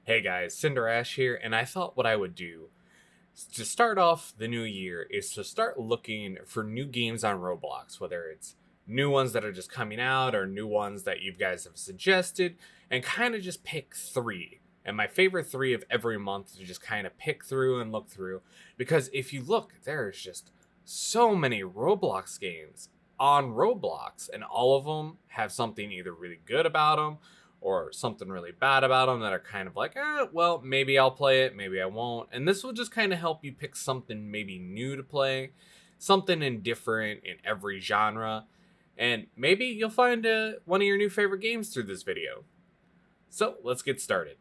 Hey guys, Cinderash here, and I thought what I would do to start off the new year is to start looking for new games on Roblox, whether it's new ones that are just coming out or new ones that you guys have suggested, and kind of just pick three. And my favorite three of every month to just kind of pick through and look through. Because if you look, there's just so many Roblox games on Roblox, and all of them have something either really good about them or something really bad about them that are kind of like, well, maybe I'll play it, maybe I won't. And this will just kind of help you pick something maybe new to play, something indifferent in every genre, and maybe you'll find one of your new favorite games through this video. So let's get started.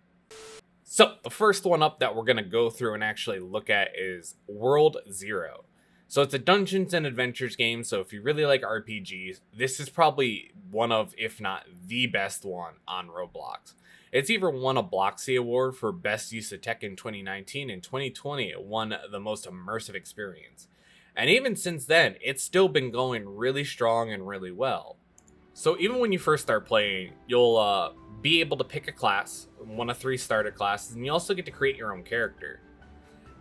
So the first one up that we're going to go through and actually look at is World Zero. So it's a Dungeons and Adventures game, so if you really like RPGs, this is probably one of, if not the best one on Roblox. It's even won a Bloxy Award for Best Use of Tech in 2019, and 2020 it won the Most Immersive Experience. And even since then, it's still been going really strong and really well. So even when you first start playing, you'll be able to pick a class, one of 3 starter classes, and you also get to create your own character.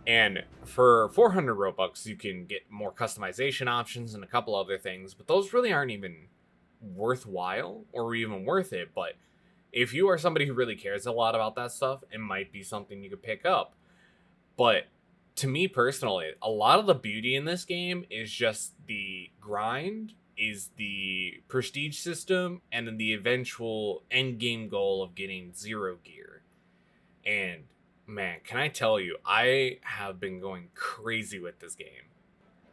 And for 400 Robux, you can get more customization options and a couple other things, but those really aren't even worthwhile or even worth it. But if you are somebody who really cares a lot about that stuff, it might be something you could pick up. But to me personally, a lot of the beauty in this game is just the grind, is the prestige system, and then the eventual end game goal of getting 0 gear. And man, can I tell you, I have been going crazy with this game.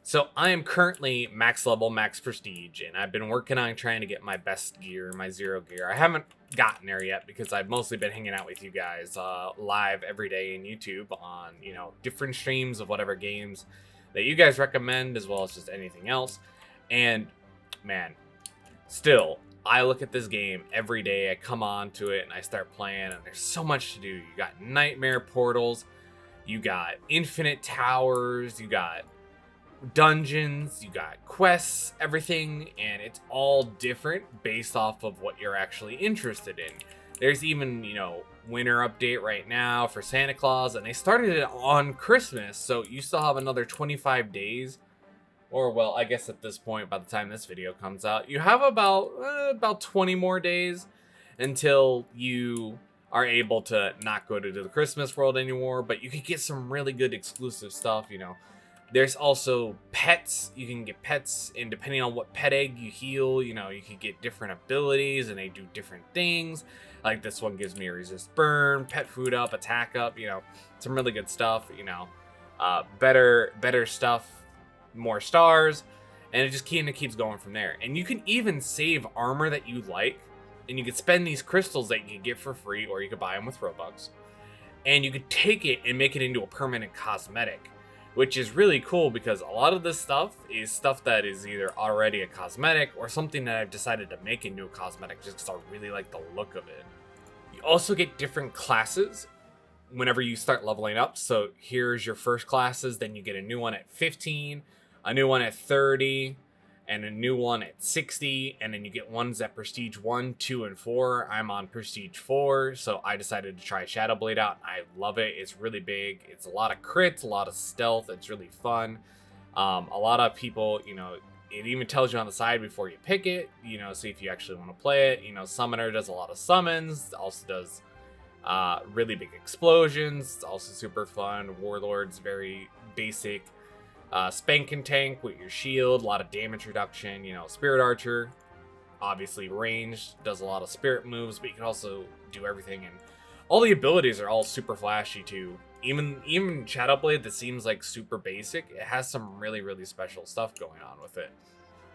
So I am currently max level, max prestige, and I've been working on trying to get my best gear, my 0 gear. I haven't gotten there yet because I've mostly been hanging out with you guys live every day in YouTube on, different streams of whatever games that you guys recommend, as well as just anything else. And man, still, I look at this game every day. I come on to it and I start playing, and there's so much to do. You got nightmare portals, you got infinite towers, you got dungeons, you got quests, everything, and it's all different based off of what you're actually interested in. There's even, winter update right now for Santa Claus, and they started it on Christmas, so you still have another 25 days. Or, well, I guess at this point, by the time this video comes out, you have about 20 more days until you are able to not go to the Christmas world anymore. But you can get some really good exclusive stuff, There's also pets. You can get pets, and depending on what pet egg you heal, you can get different abilities, and they do different things. Like this one gives me a resist burn, pet food up, attack up, some really good stuff, better stuff. More stars, and it just keeps going from there. And you can even save armor that you like, and you can spend these crystals that you can get for free, or you could buy them with Robux, and you could take it and make it into a permanent cosmetic, which is really cool because a lot of this stuff is stuff that is either already a cosmetic or something that I've decided to make into a cosmetic just because I really like the look of it. You also get different classes whenever you start leveling up. So here's your first classes, then you get a new one at 15, a new one at 30, and a new one at 60, and then you get ones at Prestige 1, 2, and 4. I'm on Prestige 4, so I decided to try Shadow Blade out. I love it. It's really big. It's a lot of crits, a lot of stealth. It's really fun. A lot of people, it even tells you on the side before you pick it, see if you actually want to play it. Summoner does a lot of summons, also does really big explosions. It's also super fun. Warlord's very basic. Spank and tank with your shield, a lot of damage reduction. Spirit Archer, obviously ranged, does a lot of spirit moves, but you can also do everything, and all the abilities are all super flashy too. Even Shadow Blade, that seems like super basic, it has some really, really special stuff going on with it.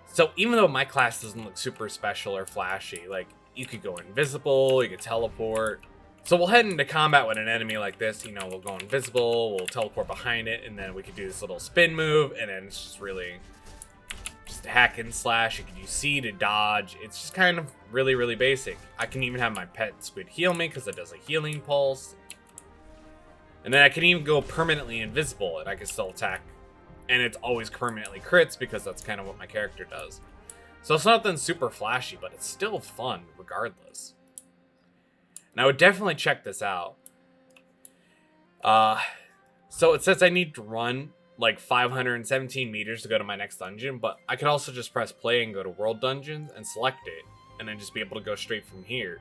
So even though my class doesn't look super special or flashy, like you could go invisible, you could teleport. So we'll head into combat with an enemy like this, we'll go invisible, we'll teleport behind it, and then we could do this little spin move, and then it's just really just hack and slash. You can use C to dodge. It's just kind of really, really basic. I can even have my pet squid heal me because it does a healing pulse. And then I can even go permanently invisible, and I can still attack. And it's always permanently crits because that's kind of what my character does. So it's nothing super flashy, but it's still fun regardless. And I would definitely check this out. So it says I need to run like 517 meters to go to my next dungeon, but I could also just press play and go to World Dungeons and select it, and then just be able to go straight from here.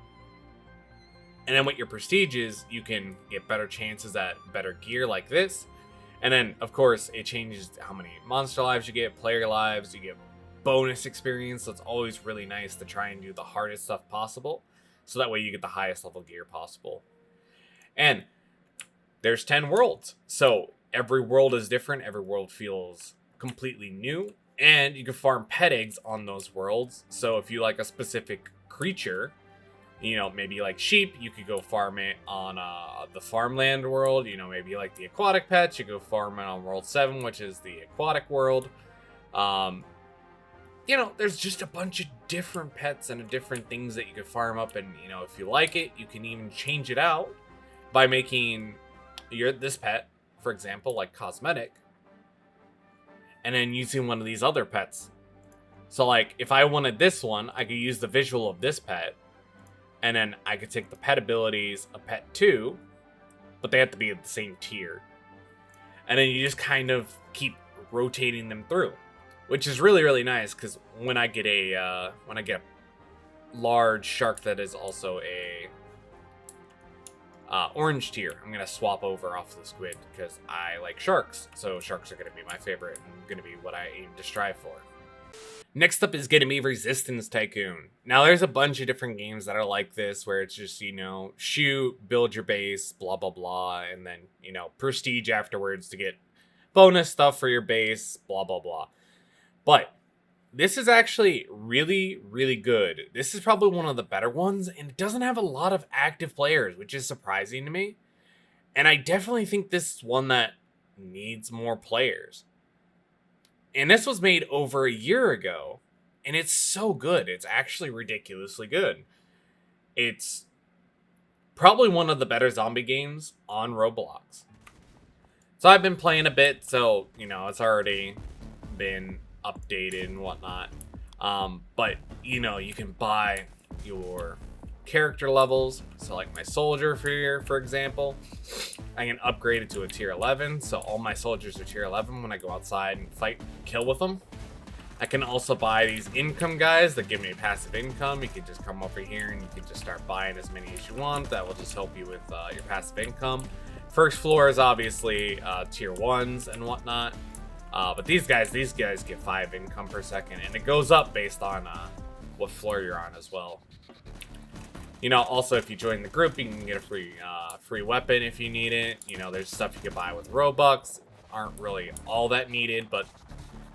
And then with your prestiges, you can get better chances at better gear like this. And then, of course, it changes how many monster lives you get, player lives, you get bonus experience, so it's always really nice to try and do the hardest stuff possible, so that way you get the highest level gear possible. And there's 10 worlds, so every world is different, every world feels completely new, and you can farm pet eggs on those worlds. So if you like a specific creature, you know, maybe like sheep, you could go farm it on the farmland world. You know, maybe you like the aquatic pets, you go farm it on World 7, which is the aquatic world. You know, there's just a bunch of different pets and different things that you could farm up, and, you know, if you like it, you can even change it out by making this pet, for example, like cosmetic, and then using one of these other pets. So, like, if I wanted this one, I could use the visual of this pet, and then I could take the pet abilities of pet 2, but they have to be at the same tier. And then you just kind of keep rotating them through, which is really, really nice, because when I get a large shark that is also a orange tier, I'm going to swap over off the squid, because I like sharks, so sharks are going to be my favorite, and going to be what I aim to strive for. Next up is going to be Resistance Tycoon. Now, there's a bunch of different games that are like this, where it's just, you know, shoot, build your base, blah, blah, blah, and then, you know, prestige afterwards to get bonus stuff for your base, blah, blah, blah. But this is actually really, really good. This is probably one of the better ones, and it doesn't have a lot of active players, which is surprising to me. And I definitely think this is one that needs more players. And this was made over a year ago, and it's so good. It's actually ridiculously good. It's probably one of the better zombie games on Roblox. So I've been playing a bit, so, you know, it's already been updated and whatnot. But, you know, you can buy your character levels. So like my soldier here, for example, I can upgrade it to a tier 11. So all my soldiers are tier 11 when I go outside and fight and kill with them. I can also buy these income guys that give me passive income. You can just come over here and you can just start buying as many as you want. That will just help you with your passive income. First floor is obviously tier 1s and whatnot. But these guys get 5 income per second, and it goes up based on what floor you're on as well. You know, also if you join the group, you can get a free weapon if you need it. You know, there's stuff you can buy with Robux. Aren't really all that needed, but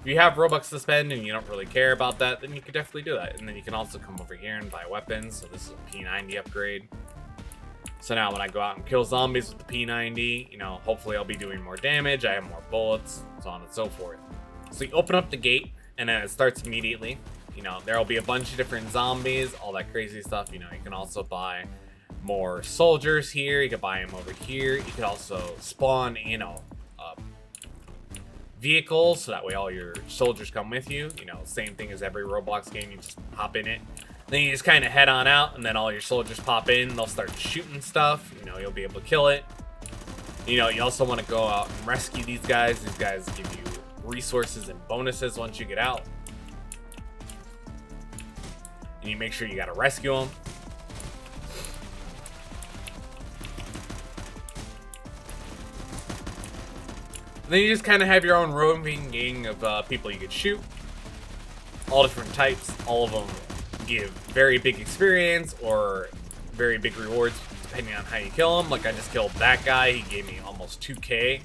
if you have Robux to spend and you don't really care about that, then you could definitely do that. And then you can also come over here and buy weapons. So this is a P90 upgrade. So now when I go out and kill zombies with the P90, you know, hopefully I'll be doing more damage. I have more bullets, so on and so forth. So you open up the gate, and then it starts immediately. You know, there'll be a bunch of different zombies, all that crazy stuff. You know, you can also buy more soldiers here. You can buy them over here. You can also spawn, you know, vehicles, so that way all your soldiers come with you. You know, same thing as every Roblox game. You just hop in it. Then you just kind of head on out, and then all your soldiers pop in. They'll start shooting stuff. You know, you'll be able to kill it. You know, you also want to go out and rescue these guys. These guys give you resources and bonuses once you get out. And you make sure you got to rescue them. And then you just kind of have your own roving gang of people you could shoot. All different types. All of them give very big experience or very big rewards depending on how you kill them. Like I just killed that guy. He gave me almost 2k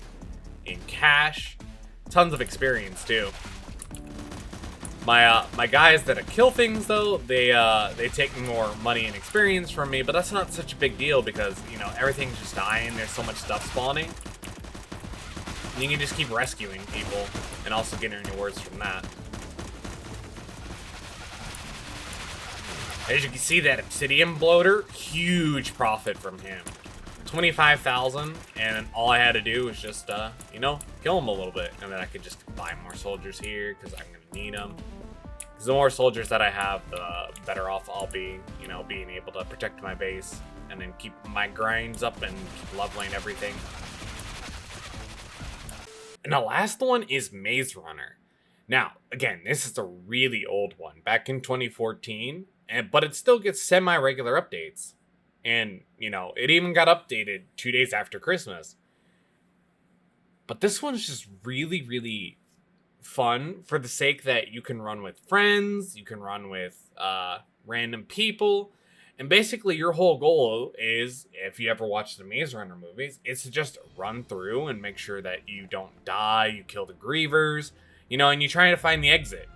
in cash. Tons of experience too. My guys that kill things though, they take more money and experience from me, but that's not such a big deal because, you know, everything's just dying. There's so much stuff spawning. And you can just keep rescuing people and also getting rewards from that. As you can see, that obsidian bloater, huge profit from him. 25,000, and all I had to do was just, you know, kill him a little bit. And then I could just buy more soldiers here, because I'm going to need them. Because the more soldiers that I have, the better off I'll be, you know, being able to protect my base and then keep my grinds up and keep leveling everything. And the last one is Maze Runner. Now, again, this is a really old one, back in 2014, but it still gets semi-regular updates. And, you know, it even got updated 2 days after Christmas. But this one's just really, really fun for the sake that you can run with friends, you can run with random people, and basically your whole goal is, if you ever watch the Maze Runner movies, is to just run through and make sure that you don't die, you kill the grievers, you know, and you try to find the exit.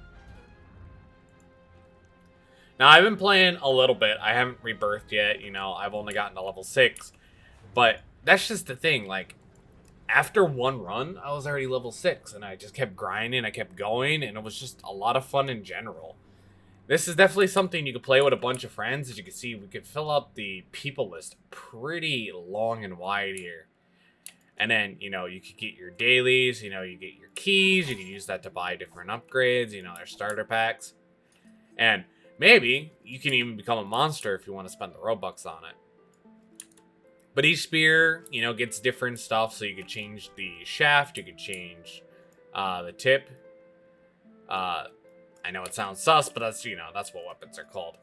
Now, I've been playing a little bit. I haven't rebirthed yet, you know, I've only gotten to level 6, but that's just the thing, like, after one run, I was already level 6, and I just kept grinding, I kept going, and it was just a lot of fun in general. This is definitely something you could play with a bunch of friends. As you can see, we could fill up the people list pretty long and wide here. And then, you know, you could get your dailies, you know, you get your keys, you can use that to buy different upgrades, you know, their starter packs. And maybe you can even become a monster if you want to spend the Robux on it. But each spear, you know, gets different stuff. So you could change the shaft. You could change the tip. I know it sounds sus, but that's, you know, that's what weapons are called.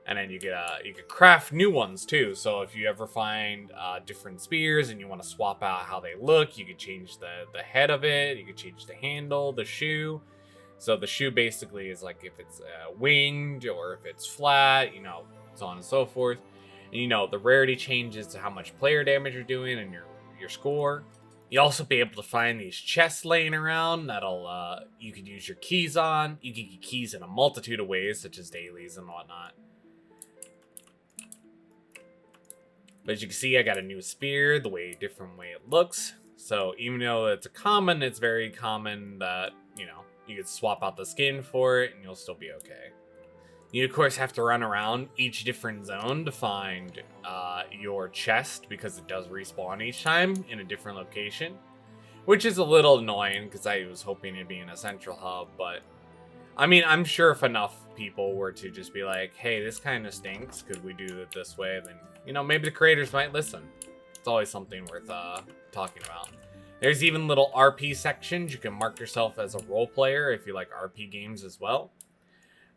And then you could craft new ones too. So if you ever find different spears and you want to swap out how they look, you could change the head of it. You could change the handle, the shoe. So the shoe basically is like if it's winged or if it's flat, you know, so on and so forth. And, you know, the rarity changes to how much player damage you're doing and your score. You'll also be able to find these chests laying around that'll, you could use your keys on. You can get keys in a multitude of ways, such as dailies and whatnot. But as you can see, I got a new spear, different way it looks. So even though it's a common, it's very common that, you know, you could swap out the skin for it and you'll still be okay. You, of course, have to run around each different zone to find your chest, because it does respawn each time in a different location. Which is a little annoying, because I was hoping it'd be in a central hub, but... I mean, I'm sure if enough people were to just be like, hey, this kind of stinks, could we do it this way? Then, you know, maybe the creators might listen. It's always something worth talking about. There's even little RP sections. You can mark yourself as a role player if you like RP games as well.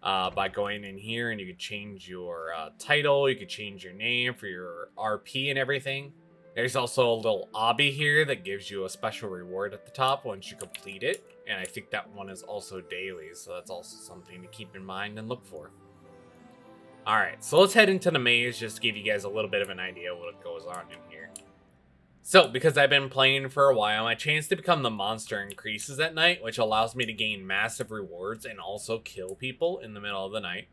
By going in here, and you could change your title, you could change your name for your RP and everything. There's also a little obby here that gives you a special reward at the top once you complete it, and I think that one is also daily, so that's also something to keep in mind and look for. Alright, so let's head into the maze just to give you guys a little bit of an idea of what goes on in here. So, because I've been playing for a while, my chance to become the monster increases at night, which allows me to gain massive rewards and also kill people in the middle of the night.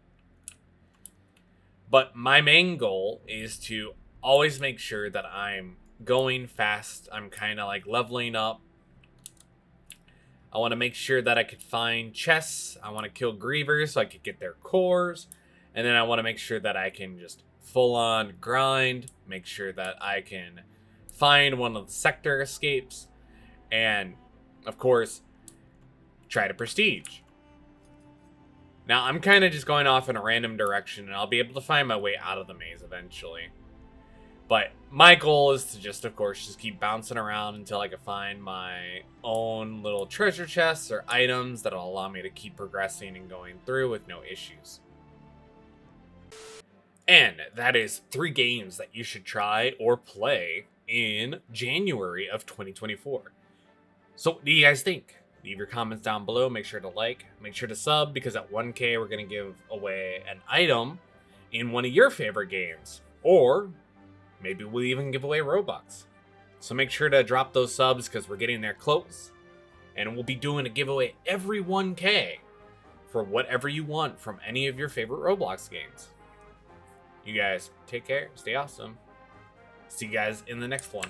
But my main goal is to always make sure that I'm going fast. I'm kind of like leveling up. I want to make sure that I could find chests. I want to kill grievers so I could get their cores. And then I want to make sure that I can just full on grind, make sure that I can find one of the sector escapes, and of course try to prestige. Now I'm kind of just going off in a random direction, and I'll be able to find my way out of the maze eventually, but my goal is to just, of course, just keep bouncing around until I can find my own little treasure chests or items that'll allow me to keep progressing and going through with no issues. And that is 3 games that you should try or play in January of 2024. So what do you guys think? Leave your comments down below. Make sure to like, make sure to sub, because at 1K we're going to give away an item in one of your favorite games. Or maybe we'll even give away Robux. So make sure to drop those subs, because we're getting there close. And we'll be doing a giveaway every 1K for whatever you want from any of your favorite Roblox games. You guys take care, stay awesome. See you guys in the next one.